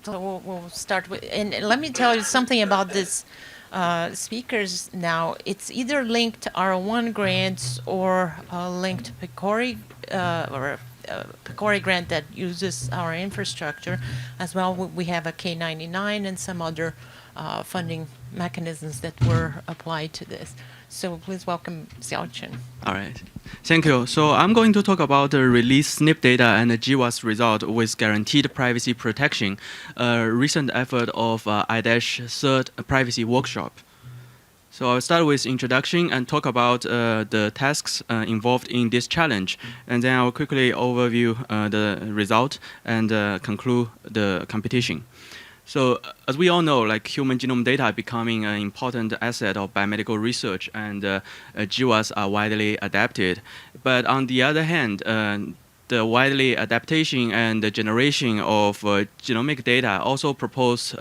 So we'll start with, and let me tell you something about this speakers now. It's either linked to R1 grants or linked to PCORI or PCORI grant that uses our infrastructure. As well, we have a K99 and some other funding mechanisms that were applied to this. So please welcome Xiaoqian. All right. Thank you. So I'm going to talk about the release SNP data and the GWAS result with guaranteed privacy protection, a recent effort of IDASH third privacy workshop. So I'll start with introduction and talk about the tasks involved in this challenge, and then I'll quickly overview the result and conclude the competition. So as we all know, like human genome data are becoming an important asset of biomedical research, and GWAS are widely adapted. But on the other hand, the widely adaptation and the generation of genomic data also propose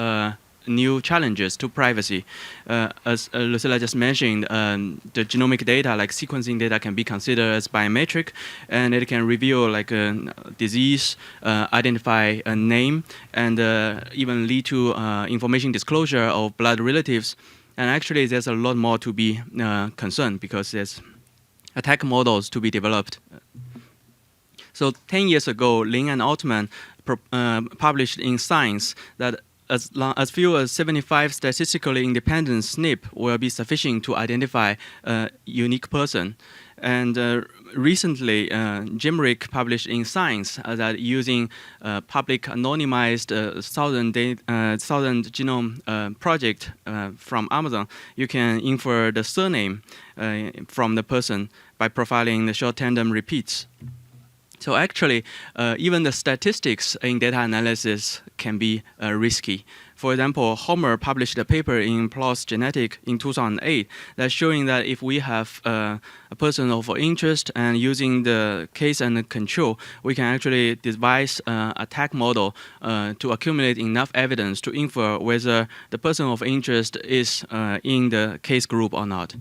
new challenges to privacy. As Lucilla just mentioned, the genomic data, like sequencing data, can be considered as biometric, and it can reveal like a disease, identify a name, and even lead to information disclosure of blood relatives. And actually, there's a lot more to be concerned because there's attack models to be developed. So 10 years ago, Lin and Altman published in Science that as few as 75 statistically independent SNP will be sufficient to identify a unique person. And recently, Jimrick published in Science that using public anonymized thousand genome project from Amazon, you can infer the surname from the person by profiling the short tandem repeats. So actually, even the statistics in data analysis can be risky. For example, Homer published a paper in PLOS Genetic in 2008 that's showing that if we have a person of interest and using the case and the control, we can actually devise an attack model to accumulate enough evidence to infer whether the person of interest is in the case group or not.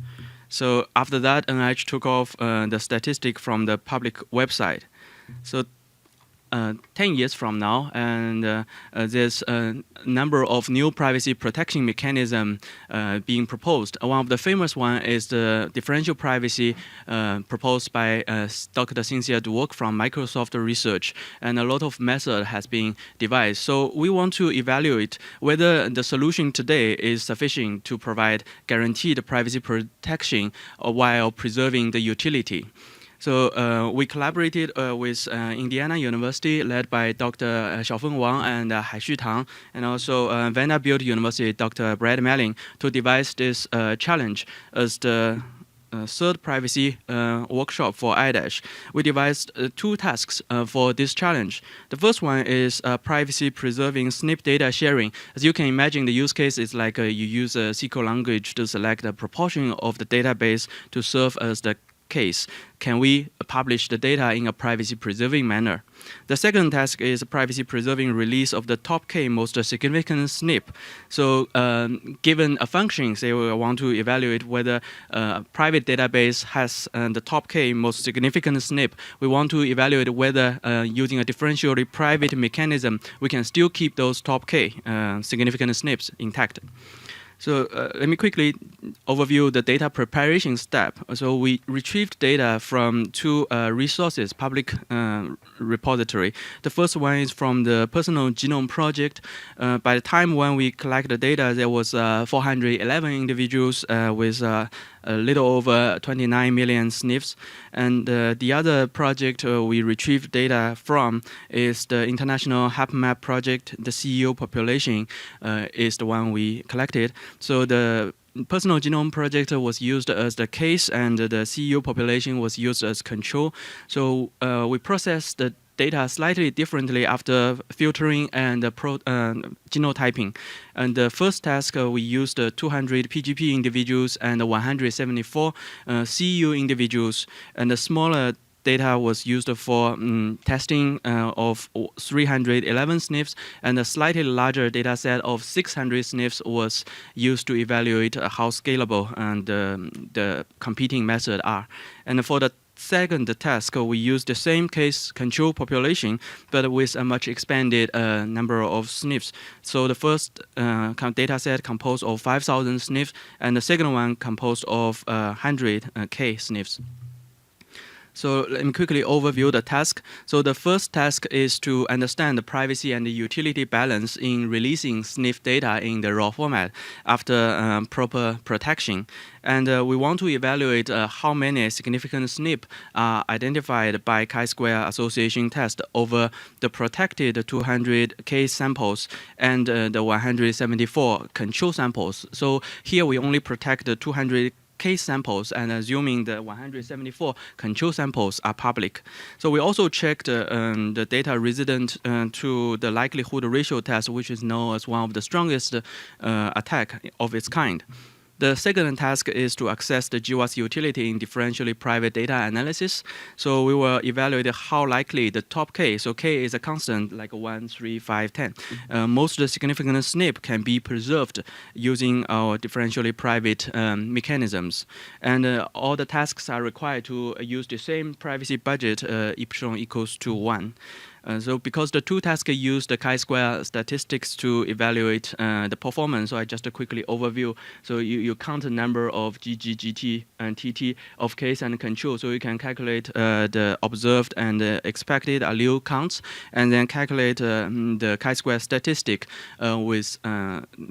So after that, NIH took off the statistic from the public website. So 10 years from now, and there's a number of new privacy protection mechanisms being proposed. One of the famous one is the differential privacy proposed by Dr. Cynthia Duoc from Microsoft Research, and a lot of method has been devised. So we want to evaluate whether the solution today is sufficient to provide guaranteed privacy protection while preserving the utility. So we collaborated with Indiana University, led by Dr. Xiaofeng Wang and Haixu Tang, and also Vanderbilt University, Dr. Brad Melling, to devise this challenge as the third privacy workshop for IDASH. We devised two tasks for this challenge. The first one is privacy preserving SNP data sharing. As you can imagine, the use case is like you use a SQL language to select a proportion of the database to serve as the case. Can we publish the data in a privacy-preserving manner? The second task is privacy-preserving release of the top K most significant SNP. So given a function, say we want to evaluate whether a private database has the top K most significant SNP, we want to evaluate whether using a differentially private mechanism, we can still keep those top K significant SNPs intact. So let me quickly overview the data preparation step. So we retrieved data from two resources, public repository. The first one is from the Personal Genome Project. By the time when we collect the data, there was 411 individuals with a little over 29 million SNPs. And the other project we retrieved data from is the International HapMap project. The CEO population is the one we collected. So the Personal Genome Project was used as the case, and the CEO population was used as control. So we processed the data slightly differently after filtering and genotyping. And the first task, we used 200 PGP individuals and 174 CU individuals, and the smaller data was used for testing of 311 SNPs, and a slightly larger data set of 600 SNPs was used to evaluate how scalable and the competing methods are. And for the second task, we use the same case control population, but with a much expanded number of SNPs. So the first data set composed of 5,000 SNPs, and the second one composed of 100K SNPs. So let me quickly overview the task. So the first task is to understand the privacy and the utility balance in releasing SNP data in the raw format after proper protection. And we want to evaluate how many significant SNP are identified by chi-square association test over the protected 200K samples and the 174 control samples. So here we only protect the 200 case samples and assuming the 174 control samples are public. So we also checked the data resident to the likelihood ratio test, which is known as one of the strongest attack of its kind. The second task is to access the GWAS utility in differentially private data analysis. So we will evaluate how likely the top K, so K is a constant like 1, 3, 5, 10. Most significant SNP can be preserved using our differentially private mechanisms. And all the tasks are required to use the same privacy budget, epsilon equals to 1. So because the two tasks use the chi-square statistics to evaluate the performance, so I just quickly overview. So you count the number of GG, GT, and TT of case and control. So you can calculate the observed and expected allele counts, and then calculate the chi-square statistic with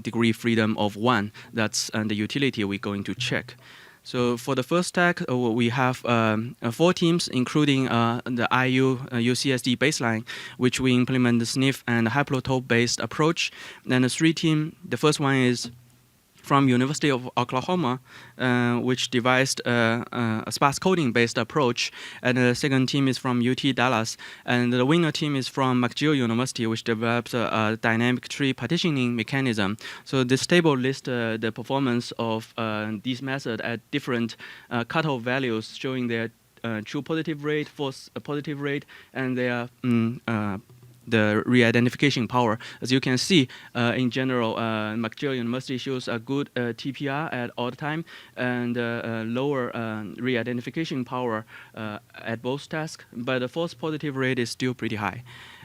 degree freedom of 1. That's the utility we're going to check. So for the first tag, we have 4 teams, including the IU UCSD baseline, which we implement the SNP and haplotype-based approach. Then the 3 team, the first one is from University of Oklahoma, which devised a sparse coding-based approach. And the second team is from UT Dallas. And the winner team is from McGill University, which develops a dynamic tree partitioning mechanism. So this table lists the performance of these methods at different cutoff values, showing their true positive rate, false positive rate, and their the re-identification power. As you can see, in general, McGill University shows a good TPR at all the time and lower re-identification power at both tasks, but the false positive rate is still pretty high.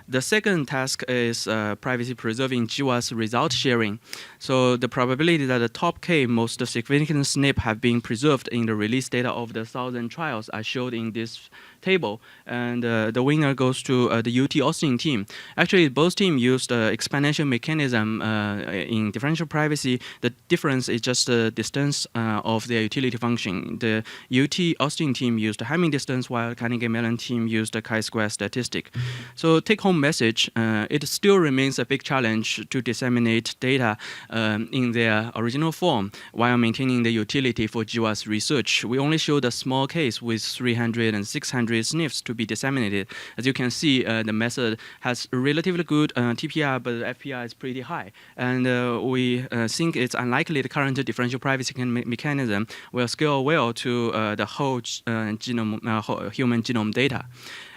The second task is privacy-preserving GWAS result sharing. So the probability that the top K most significant SNP have been preserved in the release data of the 1,000 trials are showed in this table, and the winner goes to the UT Austin team. Actually, both teams used exponential mechanism in differential privacy. The difference is just the distance of their utility function. The UT Austin team used the Hamming distance, while Carnegie Mellon team used the chi-square statistic. So take-home message, it still remains a big challenge to disseminate data in their original form while maintaining the utility for GWAS research. We only showed a small case with 300 and 600 SNPs to be disseminated. As you can see, the method has relatively good TPR, but the FPR is pretty high. And we think it's unlikely the current differential privacy mechanism will scale well to the whole genome, human genome data.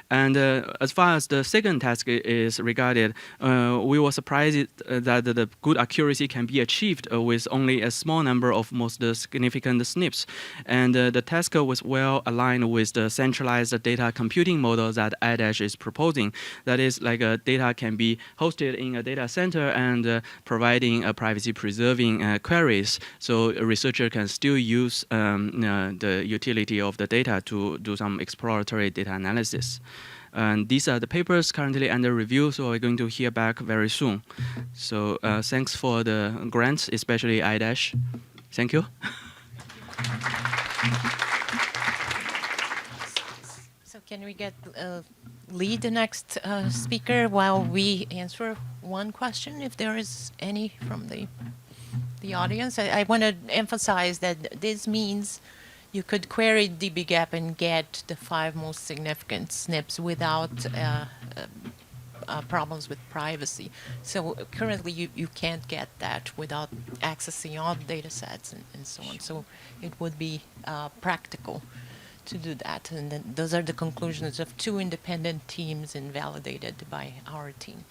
And as far as the second task is regarded, we were surprised that the good accuracy can be achieved with only a small number of most significant SNPs. And the task was well aligned with the centralized data computing model that IDASH is proposing. That is, like data can be hosted in a data center and providing privacy-preserving queries. So a researcher can still use the utility of the data to do some exploratory data analysis. And these are the papers currently under review, so we're going to hear back very soon. So thanks for the grants, especially IDASH. Thank you. So can we get lead the next speaker while we answer one question, if there is any from the audience? I want to emphasize that this means you could query dbGaP and get the 5 most significant SNPs without problems with privacy. So currently you can't get that without accessing all the data sets and so on. So it would be practical to do that. And then those are the conclusions of 2 independent teams and validated by our team.